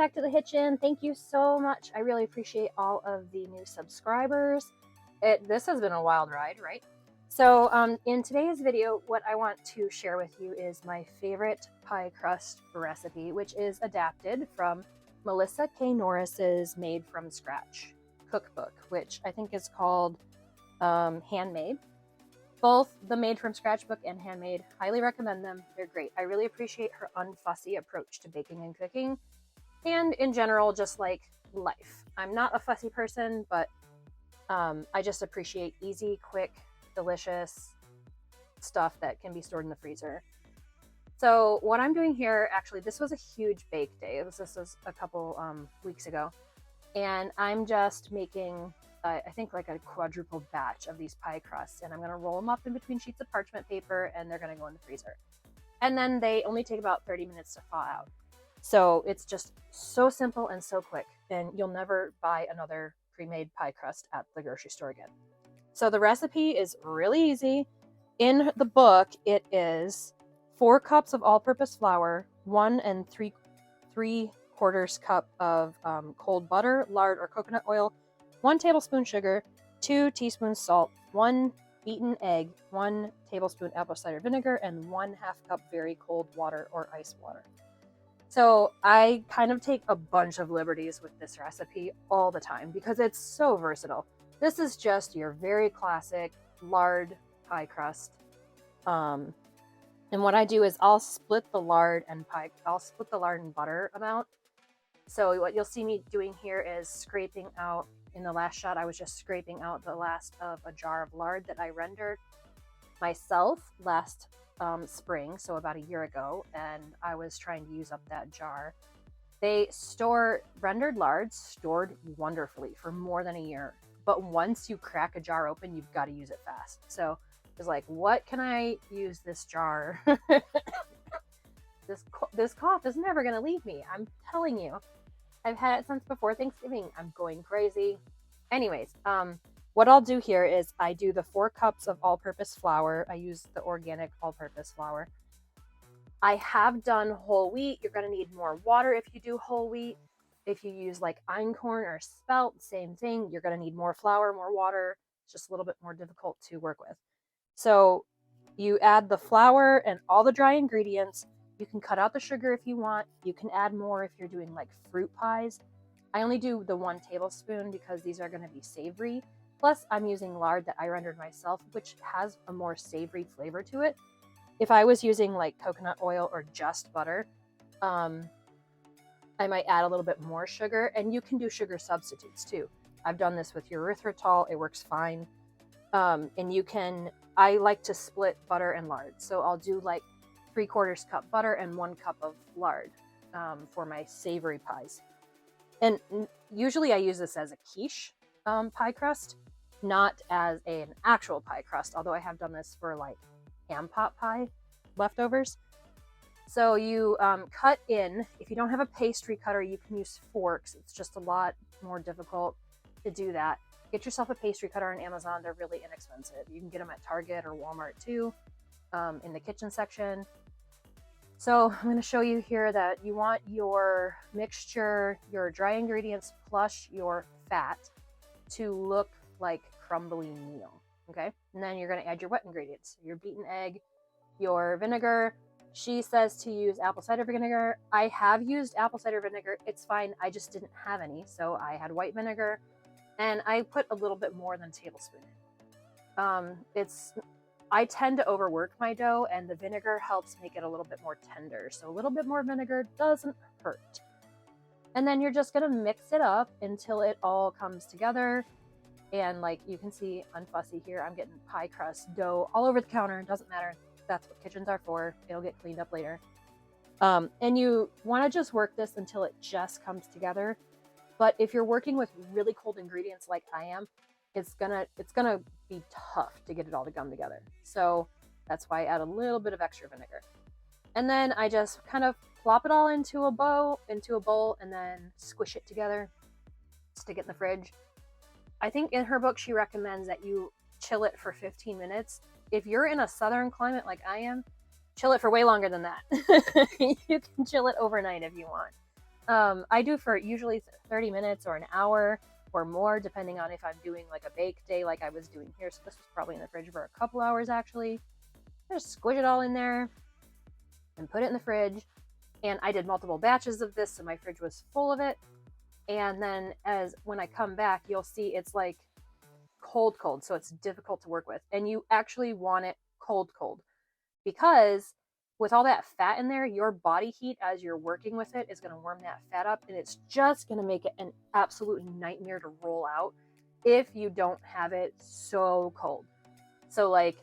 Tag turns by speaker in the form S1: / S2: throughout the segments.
S1: back to the kitchen. Thank you so much. I really appreciate all of the new subscribers. This has been a wild ride, right? So in today's video, what I want to share with you is my favorite pie crust recipe, which is adapted from Melissa K. Norris's Made from Scratch cookbook, which I think is called Handmade. Both the Made from Scratch book and Handmade, highly recommend them. They're great. I really appreciate her unfussy approach to baking and cooking, and in general, just like life. I'm not a fussy person, but I just appreciate easy, quick, delicious stuff that can be stored in the freezer. So what I'm doing here, actually, this was a huge bake day. This was a couple weeks ago, and I'm just making I think like a quadruple batch of these pie crusts, and I'm going to roll them up in between sheets of parchment paper, and they're going to go in the freezer. And then they only take about 30 minutes to thaw out. So it's just so simple and so quick, and you'll never buy another pre-made pie crust at the grocery store again. So the recipe is really easy. In the book, it is 4 cups of all-purpose flour, 1 3/4 cup of cold butter, lard, or coconut oil, 1 tablespoon sugar, 2 teaspoons salt, 1 beaten egg, 1 tablespoon apple cider vinegar, and 1/2 cup very cold water or ice water. So I kind of take a bunch of liberties with this recipe all the time because it's so versatile. This is just your very classic lard pie crust. And what I do is I'll split the lard and butter amount. So what you'll see me doing here is scraping out. In the last shot, I was just scraping out the last of a jar of lard that I rendered myself last spring, so about a year ago, and I was trying to use up that jar. They store rendered lards stored wonderfully for more than a year, but once you crack a jar open, you've got to use it fast. So I was like, what can I use this jar? This cough is never going to leave me. I'm telling you. I've had it since before Thanksgiving. I'm going crazy. Anyways, what I'll do here is I do the 4 cups of all-purpose flour. I use the organic all-purpose flour. I have done whole wheat. You're going to need more water if you do whole wheat. If you use like einkorn or spelt, same thing. You're going to need more flour, more water. It's just a little bit more difficult to work with. So you add the flour and all the dry ingredients. You can cut out the sugar if you want. You can add more if you're doing like fruit pies. I only do the 1 tablespoon because these are going to be savory. Plus, I'm using lard that I rendered myself, which has a more savory flavor to it. If I was using like coconut oil or just butter, I might add a little bit more sugar, and you can do sugar substitutes too. I've done this with erythritol. It works fine. I like to split butter and lard. So I'll do like 3/4 cup butter and 1 cup of lard for my savory pies. And usually I use this as a quiche pie crust, not as an actual pie crust, although I have done this for like ham pot pie leftovers. So you cut in. If you don't have a pastry cutter, you can use forks. It's just a lot more difficult to do that. Get yourself a pastry cutter on Amazon. They're really inexpensive. You can get them at Target or Walmart too, in the kitchen section. So I'm going to show you here that you want your mixture, your dry ingredients plus your fat to look like crumbly meal, okay? And then you're going to add your wet ingredients, your beaten egg, your vinegar. She says to use apple cider vinegar. I have used apple cider vinegar. It's fine. I just didn't have any, so I had white vinegar, and I put a little bit more than a tablespoon in. I tend to overwork my dough, and the vinegar helps make it a little bit more tender. So a little bit more vinegar doesn't hurt. And then you're just gonna mix it up until it all comes together. And like you can see, unfussy here, I'm getting pie crust dough all over the counter. It doesn't matter. That's what kitchens are for. It'll get cleaned up later. And you wanna just work this until it just comes together. But if you're working with really cold ingredients like I am, it's gonna be tough to get it all to come together. So that's why I add a little bit of extra vinegar. And then I just kind of plop it all into a bowl, and then squish it together, stick it in the fridge. I think in her book, she recommends that you chill it for 15 minutes. If you're in a southern climate like I am, chill it for way longer than that. You can chill it overnight if you want. I do for usually 30 minutes or an hour or more, depending on if I'm doing like a bake day like I was doing here. So this was probably in the fridge for a couple hours actually. Just squish it all in there and put it in the fridge. And I did multiple batches of this, so my fridge was full of it. And then when I come back, you'll see it's like cold, so it's difficult to work with. And you actually want it cold, because with all that fat in there, your body heat as you're working with it is going to warm that fat up, and it's just going to make it an absolute nightmare to roll out if you don't have it so cold. So like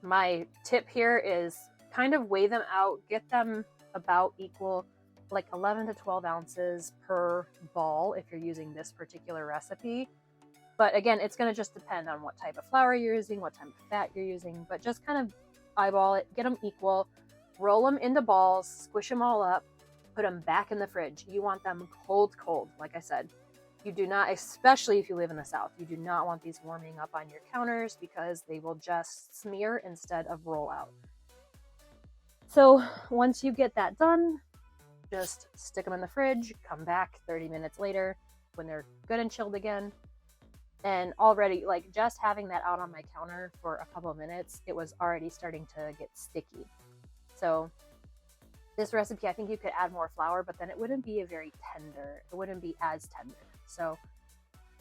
S1: my tip here is kind of weigh them out, get them about equal, like 11 to 12 ounces per ball if you're using this particular recipe. But again, it's going to just depend on what type of flour you're using, what type of fat you're using, but just kind of eyeball it, get them equal, roll them into balls, squish them all up, put them back in the fridge. You want them cold, like I said. You do not, especially if you live in the South, you do not want these warming up on your counters because they will just smear instead of roll out. So once you get that done, just stick them in the fridge, come back 30 minutes later when they're good and chilled again. And already, like, just having that out on my counter for a couple of minutes, it was already starting to get sticky. So this recipe, I think you could add more flour, but then it wouldn't be very tender. It wouldn't be as tender. So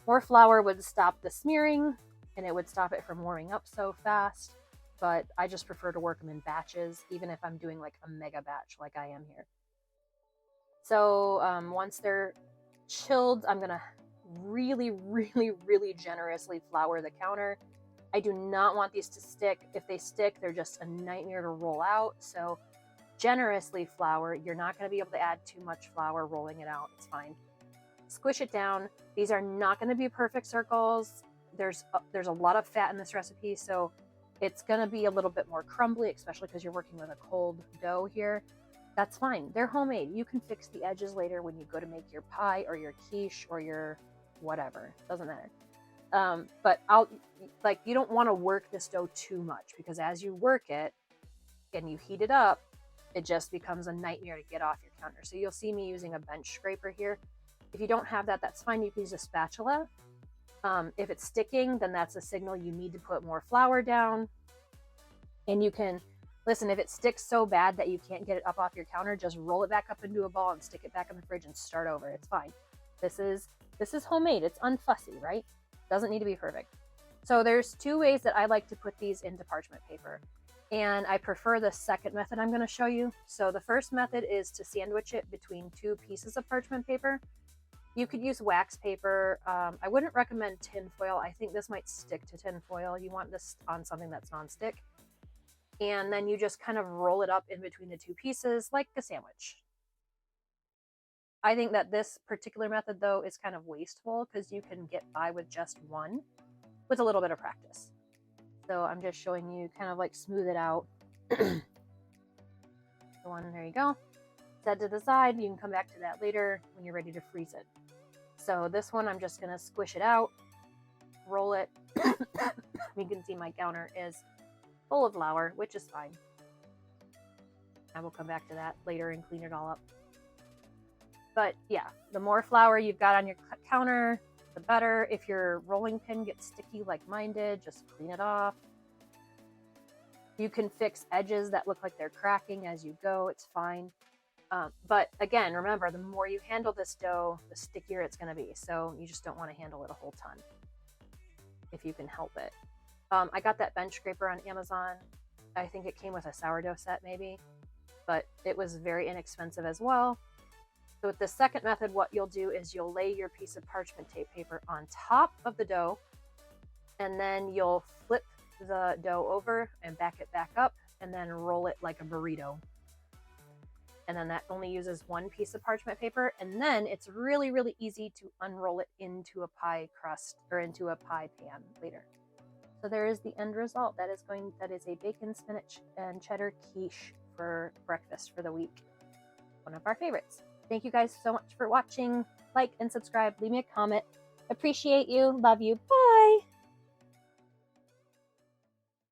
S1: more flour would stop the smearing, and it would stop it from warming up so fast. But I just prefer to work them in batches, even if I'm doing like a mega batch like I am here. So once they're chilled, I'm going to really, really, really generously flour the counter. I do not want these to stick. If they stick, they're just a nightmare to roll out. So generously flour. You're not going to be able to add too much flour rolling it out. It's fine. Squish it down. These are not going to be perfect circles. There's a lot of fat in this recipe, so it's going to be a little bit more crumbly, especially because you're working with a cold dough here. That's fine. They're homemade. You can fix the edges later when you go to make your pie or your quiche or your whatever. Doesn't matter. But you don't want to work this dough too much, because as you work it and you heat it up, it just becomes a nightmare to get off your counter. So you'll see me using a bench scraper here. If you don't have that, that's fine. You can use a spatula. If it's sticking, then that's a signal you need to put more flour down. And you can, listen, if it sticks so bad that you can't get it up off your counter, just roll it back up into a ball and stick it back in the fridge and start over. It's fine. This is homemade. It's unfussy, right? Doesn't need to be perfect. So there's two ways that I like to put these into parchment paper. And I prefer the second method I'm going to show you. So the first method is to sandwich it between two pieces of parchment paper. You could use wax paper. I wouldn't recommend tin foil. I think this might stick to tin foil. You want this on something that's nonstick. And then you just kind of roll it up in between the two pieces like a sandwich. I think that this particular method, though, is kind of wasteful because you can get by with just one with a little bit of practice. So I'm just showing you kind of like smooth it out. The one, there you go. Set to the side. You can come back to that later when you're ready to freeze it. So this one, I'm just going to squish it out, roll it. You can see my counter is full of flour, which is fine. I will come back to that later and clean it all up. But yeah, the more flour you've got on your counter, the better. If your rolling pin gets sticky like mine did, just clean it off. You can fix edges that look like they're cracking as you go. It's fine. But again, remember, the more you handle this dough, the stickier it's going to be. So you just don't want to handle it a whole ton if you can help it. I got that bench scraper on Amazon. I think it came with a sourdough set maybe, but it was very inexpensive as well. So with the second method, what you'll do is you'll lay your piece of parchment tape paper on top of the dough, and then you'll flip the dough over and back it back up, and then roll it like a burrito. And then that only uses one piece of parchment paper, and then it's really, really easy to unroll it into a pie crust or into a pie pan later. So there is the end result. That is a bacon, spinach, and cheddar quiche for breakfast for the week. One of our favorites. Thank you guys so much for watching. Like and subscribe. Leave me a comment. Appreciate you. Love you. Bye.